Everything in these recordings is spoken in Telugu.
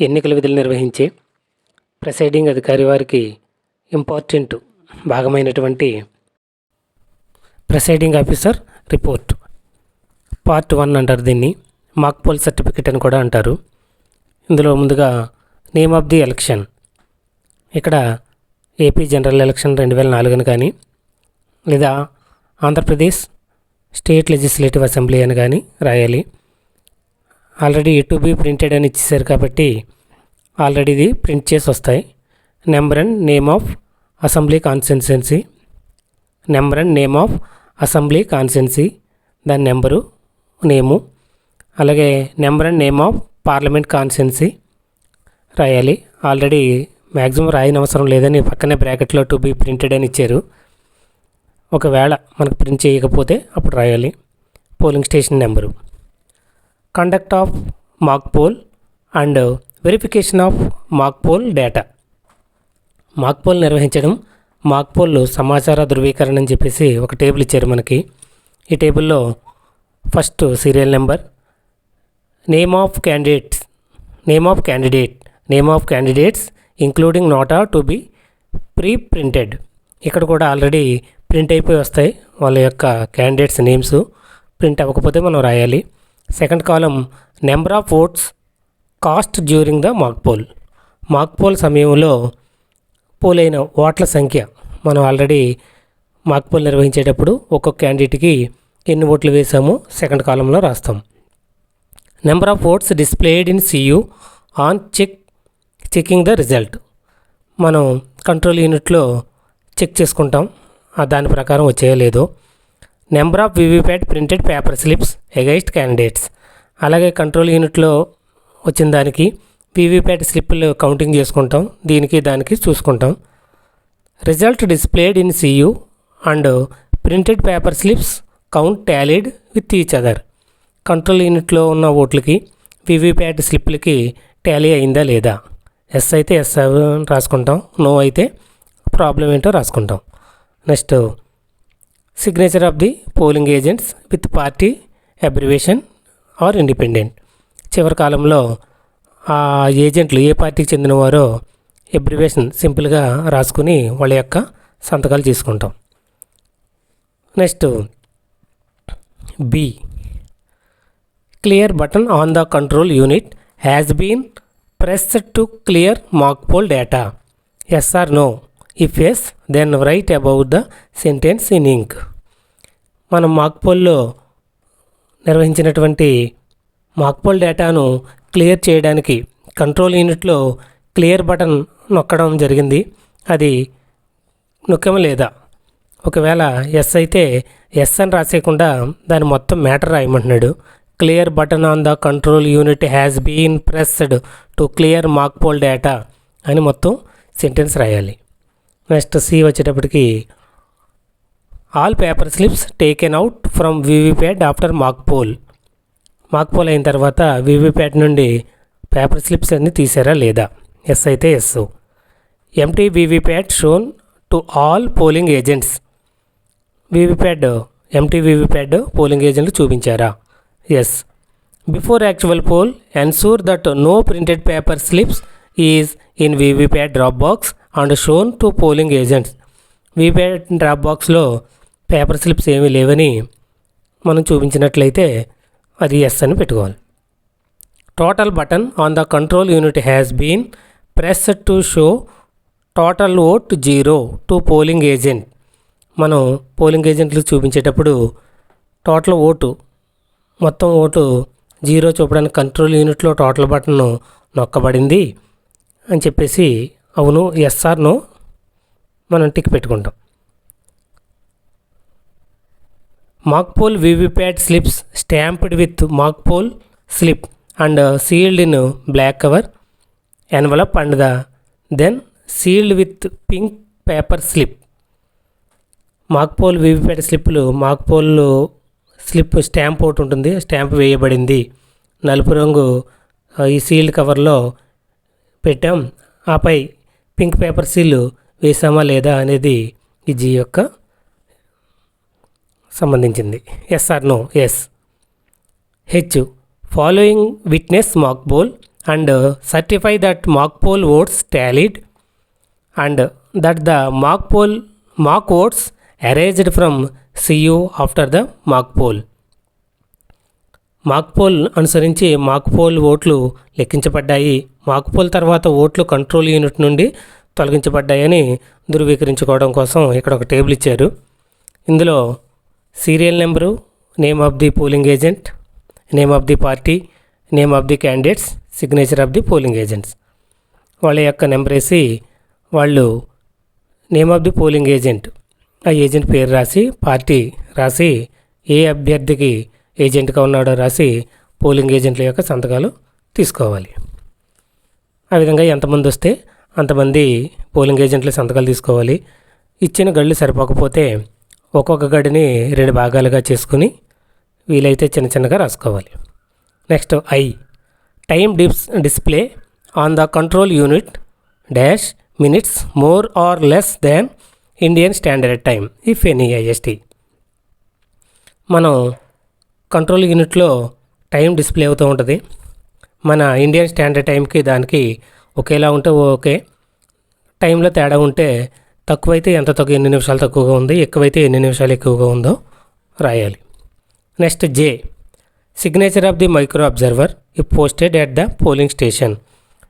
ఎన్నికల విధులు నిర్వహించే ప్రిసైడింగ్ అధికారి వారికి ఇంపార్టెంట్ భాగమైనటువంటి ప్రిసైడింగ్ ఆఫీసర్ రిపోర్ట్ పార్ట్ 1 అంటారు. దీన్ని మాక్ పోల్ సర్టిఫికెట్ అని కూడా అంటారు. ఇందులో ముందుగా నేమ్ ఆఫ్ ది ఎలక్షన్, ఇక్కడ ఏపీ జనరల్ ఎలక్షన్ 2004 అని కానీ, లేదా ఆంధ్రప్రదేశ్ స్టేట్ లెజిస్లేటివ్ అసెంబ్లీ అని కానీ రాయాలి. ఆల్రెడీ టు బి ప్రింటెడ్ అని ఇచ్చేసారు కాబట్టి ఆల్రెడీ ఇది ప్రింట్ చేసి వస్తాయి. Number and name of assembly constituency, number and name of assembly constituency, దాని నెంబరు, నేము, అలాగే number and name of parliament constituency రాయాలి. ఆల్రెడీ మ్యాక్సిమం రాయని అవసరం లేదని పక్కనే బ్రాకెట్లో టు బి ప్రింటెడ్ అని ఇచ్చారు. ఒకవేళ మనకు ప్రింట్ చేయకపోతే అప్పుడు రాయాలి. Polling station number, conduct of mock poll and verification of mock poll data. Mock poll నిర్వహించడం, మాక్ పోల్ సమాచార ధృవీకరణ అని చెప్పేసి ఒక టేబుల్ ఇచ్చారు మనకి. ఈ టేబుల్లో first serial number, name of candidates, name of candidates including NOTA to be pre printed. ఇక్కడ కూడా ఆల్రెడీ ప్రింట్ అయిపోయి వస్తాయి వాళ్ళ యొక్క క్యాండిడేట్స్ నేమ్స్. ప్రింట్ అవ్వకపోతే మనం రాయాలి. Second column, number of oats cost during the mock pole సమయంలో పోలైన ఓట్ల సంఖ్య. మనం ఆల్రెడీ మాక్ పోల్ నిర్వహించేటప్పుడు ఒక్కొక్క క్యాండిడేట్కి ఎన్ని ఓట్లు వేసామో సెకండ్ కాలంలో రాస్తాం. Number of votes displayed in CU on checking the result. మనం కంట్రోల్ యూనిట్లో చెక్ చేసుకుంటాం దాని ప్రకారం వచ్చాయో లేదో. Number of VVPAT printed paper slips against candidates. అలాగే కంట్రోల్ యూనిట్లో వచ్చిన దానికి వీవీప్యాట్ స్లిప్లు కౌంటింగ్ చేసుకుంటాం, దీనికి దానికి చూసుకుంటాం. Result displayed in CU and printed paper slips count tallied with each other. Control యూనిట్లో ఉన్న ఓట్లకి వీవీప్యాట్ స్లిప్లకి టాలీ అయిందా లేదా. ఎస్ అయితే ఎస్ రాసుకుంటాం, నో అయితే ప్రాబ్లం ఏంటో రాసుకుంటాం. Next, signature of the polling agents with party abbreviation or independent. చివరి కాలంలో ఆ ఏజెంట్లు ఏ పార్టీకి చెందినవారో అబ్రివేషన్ సింపుల్గా రాసుకుని వాళ్ళ యొక్క సంతకాలు తీసుకుంటాం. Next, be, clear button on the control unit has been pressed to clear mock poll data. S are no. If yes then write about the sentence in ink. మనం మాక్ పోల్లో నిర్వహించినటువంటి మాక్ పోల్ డేటాను క్లియర్ చేయడానికి కంట్రోల్ యూనిట్లో క్లియర్ బటన్ నొక్కడం జరిగింది. అది నొక్కము లేదా. ఒకవేళ ఎస్ అయితే ఎస్ అని రాసేయకుండా దాని మొత్తం మ్యాటర్ రాయమంటున్నాడు. Clear button on the control unit has been pressed to clear mock poll data అని మొత్తం సెంటెన్స్ రాయాలి. నెక్స్ట్, సి వచ్చేటప్పటికి all paper slips taken out from VVPAT after mock poll అయిన తర్వాత వీవీప్యాట్ నుండి పేపర్ స్లిప్స్ అన్ని తీసారా లేదా. ఎస్ అయితే yes. Empty VVPAT shown to all polling agents. Empty VVPAT polling ఏజెంట్లు చూపించారా. Yes. Before actual poll ensure that no printed paper slips is in VVPAT drop box and shown to polling agents. VVPAT drop బాక్స్లో పేపర్ స్లిప్స్ ఏమీ లేవని మనం చూపించినట్లయితే అది ఎస్ అని పెట్టుకోవాలి. Total button on the control unit has been pressed to show total vote 0 to polling agent. మనం పోలింగ్ ఏజెంట్లు చూపించేటప్పుడు టోటల్ ఓటు, మొత్తం ఓటు 0 చూపడానికి కంట్రోల్ యూనిట్లో టోటల్ బటన్ నొక్కబడింది అని చెప్పేసి అవును ఎస్ ఆర్ నో మనం టిక్ పెట్టుకుంటాం. Mock poll VVPAT slips stamped with mock poll slip and sealed in black cover envelope and then sealed with pink paper slip. Mock poll VVPAT స్లిప్లు, మాక్ పోల్ స్లిప్ స్టాంప్ ఒకటి ఉంటుంది, స్టాంప్ వేయబడింది, నలుపు రంగు ఈ సీల్డ్ కవర్లో పెట్టాం, ఆపై పింక్ పేపర్ సీల్ వేసామా లేదా అనేది ఈ జీ యొక్క సంబంధించింది. S are no. S. H, following witness mock poll and certify that mock poll votes tallied and that the mock votes erased from CU after the mock poll. Mock poll అనుసరించి మాక్ పోల్ ఓట్లు లెక్కించబడ్డాయి, మాక్ పోల్ తర్వాత ఓట్లు కంట్రోల్ యూనిట్ నుండి తొలగించబడ్డాయని ధృవీకరించుకోవడం కోసం ఇక్కడ ఒక టేబుల్ ఇచ్చారు. ఇందులో serial number, name of the polling agent, name of the party, name of the candidates, signature of the polling agents. వాళ్ళ యొక్క నెంబర్ వేసి వాళ్ళు name of the polling agent, ఆ ఏజెంట్ పేరు రాసి, పార్టీ రాసి, ఏ అభ్యర్థికి ఏజెంట్గా ఉన్నాడో రాసి పోలింగ్ ఏజెంట్ల యొక్క సంతకాలు తీసుకోవాలి. ఆ విధంగా ఎంతమంది వస్తే అంతమంది పోలింగ్ ఏజెంట్ల సంతకాలు తీసుకోవాలి. ఇచ్చిన గడులు సరిపోకపోతే ఒక్కొక్క గడిని 2 భాగాలుగా చేసుకుని వీలైతే చిన్న చిన్నగా రాసుకోవాలి. Next time display on the control unit dash minutes more or less than Indian standard time if any IST. మనం కంట్రోల్ యూనిట్లో టైం డిస్ప్లే అవుతూ ఉంటుంది. మన ఇండియన్ స్టాండర్డ్ టైంకి దానికి ఒకేలా ఉంటే ఓకే, టైంలో తేడా ఉంటే తక్కువైతే ఎన్ని నిమిషాలు తక్కువగా ఉంది, ఎక్కువైతే ఎన్ని నిమిషాలు ఎక్కువగా ఉందో రాయాలి. Next signature of the micro observer if posted at the polling station.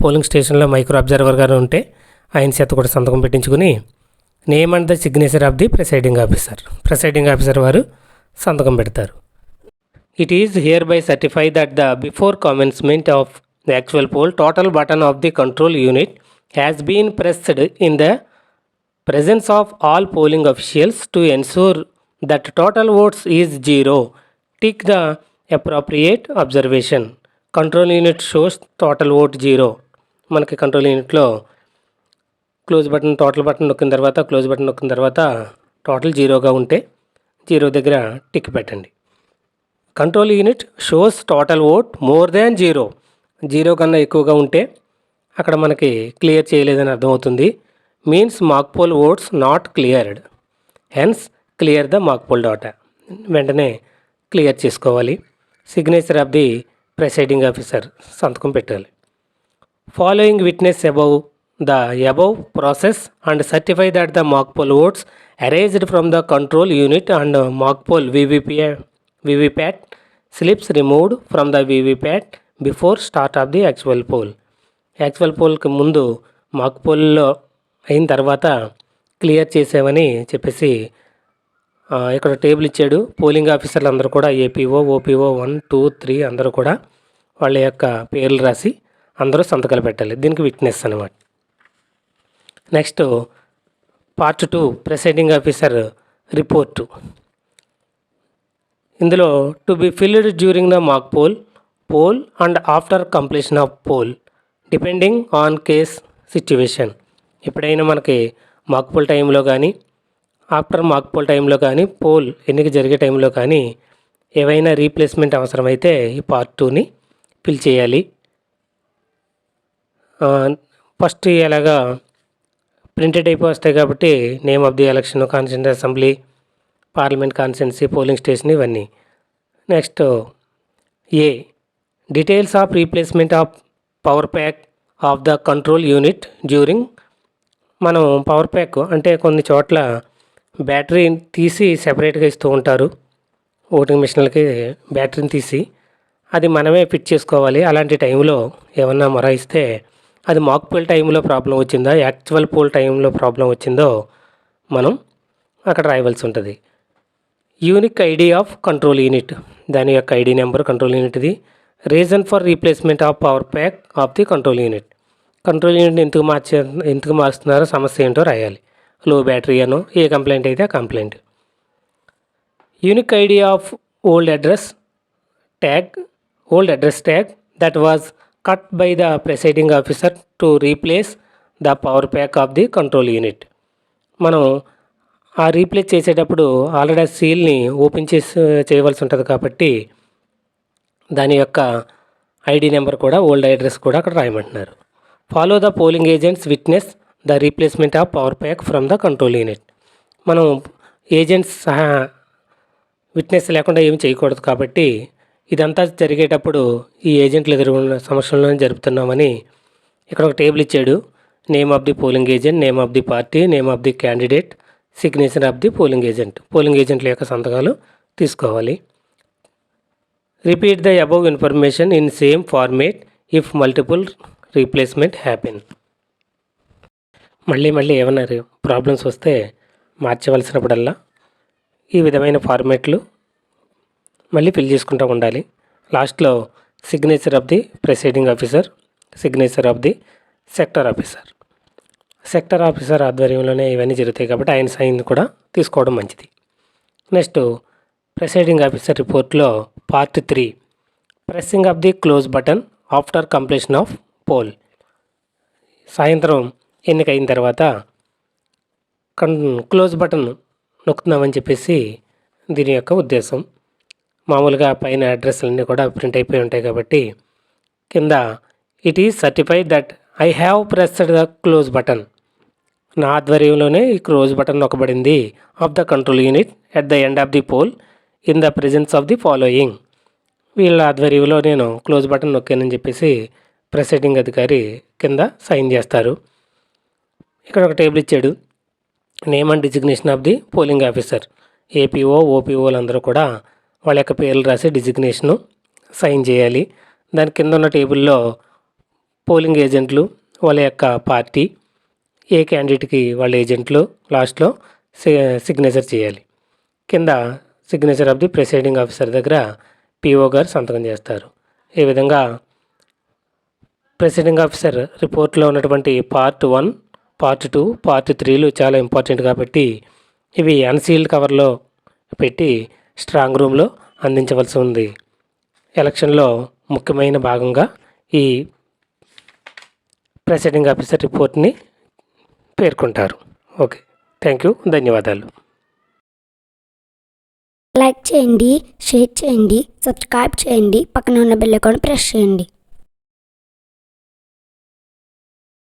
Polling స్టేషన్లో మైక్రో అబ్జర్వర్ గారు ఉంటే ఆయన చేత కూడా సంతకం పెట్టించుకుని name and the signature of the presiding officer వారు సంతకం పెడతారు. It is hereby certified that the before commencement of the actual poll, total button of the control unit has been pressed in the presence of all polling officials to ensure that total votes is 0. Tick the appropriate observation. Control unit shows total vote 0. మనకి కంట్రోల్ యూనిట్లో టోటల్ బటన్ నొక్కిన తర్వాత టోటల్ 0గా ఉంటే 0 దగ్గర టిక్ పెట్టండి. Control unit shows total vote more than 0 కన్నా ఎక్కువగా ఉంటే అక్కడ మనకి క్లియర్ చేయలేదని అర్థమవుతుంది. Means mock poll votes not cleared, hence clear the mock poll data. వెంటనే క్లియర్ చేసుకోవాలి. Signature of the presiding officer సంతకం పెట్టాలి. Following witness above process and certify that the mock poll votes erased from the control unit and mock poll VVPAT slips removed from the VVPAT before start of the actual poll. Actual పోల్కి ముందు మాక్ పోల్లో అయిన తర్వాత క్లియర్ చేసామని చెప్పేసి ఇక్కడ టేబుల్ ఇచ్చాడు. పోలింగ్ ఆఫీసర్లు అందరూ కూడా APO, OPO 1, 2, 3 అందరూ కూడా వాళ్ళ యొక్క పేర్లు రాసి అందరూ సంతకాలు పెట్టాలి. దీనికి విట్నెస్ అనమాట. Next part 2 presiding officer report. ఇందులో to be filled during the mock poll and after completion of poll depending on case situation. ఎప్పుడైనా మనకి మాక్ పోల్ టైంలో కానీ ఆఫ్టర్ మాక్ పోల్ టైంలో కానీ పోల్ ఎన్నిక జరిగే టైంలో కానీ ఏవైనా రీప్లేస్మెంట్ అవసరమైతే ఈ పార్ట్ 2ని ఫిల్ చేయాలి. ఫస్ట్ ఎలాగా ప్రింటెడ్ అయిపోయి వస్తాయి కాబట్టి name of the election, constituent assembly, parliament constituency, polling station ఇవన్నీ. Next details of replacement of power pack of the control unit during. మనం పవర్ ప్యాక్ అంటే కొన్ని చోట్ల బ్యాటరీ తీసి సెపరేట్గా ఇస్తూ ఉంటారు. ఓటింగ్ మిషన్లకి బ్యాటరీని తీసి అది మనమే ఫిట్ చేసుకోవాలి. అలాంటి టైంలో ఏమన్నా మొరాయిస్తే అది మాక్ పోల్ టైంలో ప్రాబ్లం వచ్చిందా, యాక్చువల్ పోల్ టైంలో ప్రాబ్లం వచ్చిందో మనం అక్కడ రాయవలసి ఉంటుంది. Unique ID of control unit, దాని యొక్క ఐడి నెంబర్ కంట్రోల్ యూనిట్ది. Reason for replacement of power pack of the control unit. Control unit ఎందుకు మారుస్తున్నారో సమస్య ఏంటో రాయాలి. లో బ్యాటరీ అనో, ఏ కంప్లైంట్ అయితే ఆ complaint. Unique ID of old address tag that was cut by the presiding officer to replace the power pack of the control unit. మనం ఆ రీప్లేస్ చేసేటప్పుడు ఆల్రెడీ సీల్ని ఓపెన్ చేయవలసి ఉంటుంది కాబట్టి దాని యొక్క ఐడి నెంబర్ కూడా, ఓల్డ్ అడ్రస్ కూడా అక్కడ రాయమంటున్నారు. Follow the polling agents witness the replacement of power pack from the control unit. మనం ఏజెంట్స్ విట్నెస్ లేకుండా ఏమి చేయకూడదు కాబట్టి ఇదంతా జరిగేటప్పుడు ఈ ఏజెంట్లు ఎదుర్కొన్న సమస్యలను జరుపుతున్నామని ఇక్కడ ఒక టేబుల్ ఇచ్చాడు. Name of the polling agent, name of the party, name of the candidate, signature of the polling agent. Polling ఏజెంట్ల యొక్క సంతకాలు తీసుకోవాలి. Repeat the above information in same format if multiple replacement happen. మళ్ళీ ఏమైనా ప్రాబ్లమ్స్ వస్తే మార్చవలసినప్పుడల్లా ఈ విధమైన ఫార్మేట్లు మళ్ళీ ఫిల్ చేసుకుంటూ ఉండాలి. లాస్ట్లో signature of the presiding officer, signature of the sector officer. Sector officer ఆధ్వర్యంలోనే ఇవన్నీ జరుగుతాయి కాబట్టి ఆయన సైన్ కూడా తీసుకోవడం మంచిది. నెక్స్ట్ ప్రిసైడింగ్ ఆఫీసర్ రిపోర్ట్లో part 3 pressing of the close button after completion of poll. సాయంత్రం ఎన్నికైన తర్వాత క్లోజ్ బటన్ నొక్కుతున్నామని చెప్పేసి దీని యొక్క ఉద్దేశం. మామూలుగా పైన అడ్రస్లన్నీ కూడా ప్రింట్ అయిపోయి ఉంటాయి కాబట్టి కింద it is certified that I have pressed the close button. నా ఆధ్వర్యంలోనే ఈ క్లోజ్ బటన్ నొక్కబడింది of the control unit at the end of the poll in the presence of the following. వీళ్ళ ఆధ్వర్యంలో నేను క్లోజ్ బటన్ నొక్కానని చెప్పేసి ప్రిసైడింగ్ అధికారి కింద సైన్ చేస్తారు. ఇక్కడ ఒక టేబుల్ ఇచ్చాడు. Name and designation of the polling officer. APO, ఓపీఓలు అందరూ కూడా వాళ్ళ యొక్క పేర్లు రాసి డిజిగ్నేషను సైన్ చేయాలి. దాని కింద ఉన్న టేబుల్లో పోలింగ్ ఏజెంట్లు, వాళ్ళ యొక్క పార్టీ, ఏ క్యాండిడేట్కి వాళ్ళ ఏజెంట్లు లాస్ట్లో సిగ్నేచర్ చేయాలి. కింద signature of the presiding officer దగ్గర పిఓ గారు సంతకం చేస్తారు. ఈ విధంగా ప్రిసైడింగ్ ఆఫీసర్ రిపోర్ట్లో ఉన్నటువంటి పార్ట్ 1, పార్ట్ 2, పార్ట్ 3లు చాలా ఇంపార్టెంట్ కాబట్టి ఇవి అన్సీల్డ్ కవర్లో పెట్టి స్ట్రాంగ్ రూమ్లో అందించవలసి ఉంది. ఎలక్షన్లో ముఖ్యమైన భాగంగా ఈ ప్రిసైడింగ్ ఆఫీసర్ రిపోర్ట్ని పేర్కొంటారు. ఓకే, థ్యాంక్ యూ, ధన్యవాదాలు. లైక్ చేయండి, షేర్ చేయండి, సబ్స్క్రైబ్ చేయండి, పక్కన ఉన్న బెల్ ఐకాన్ ప్రెస్ చేయండి.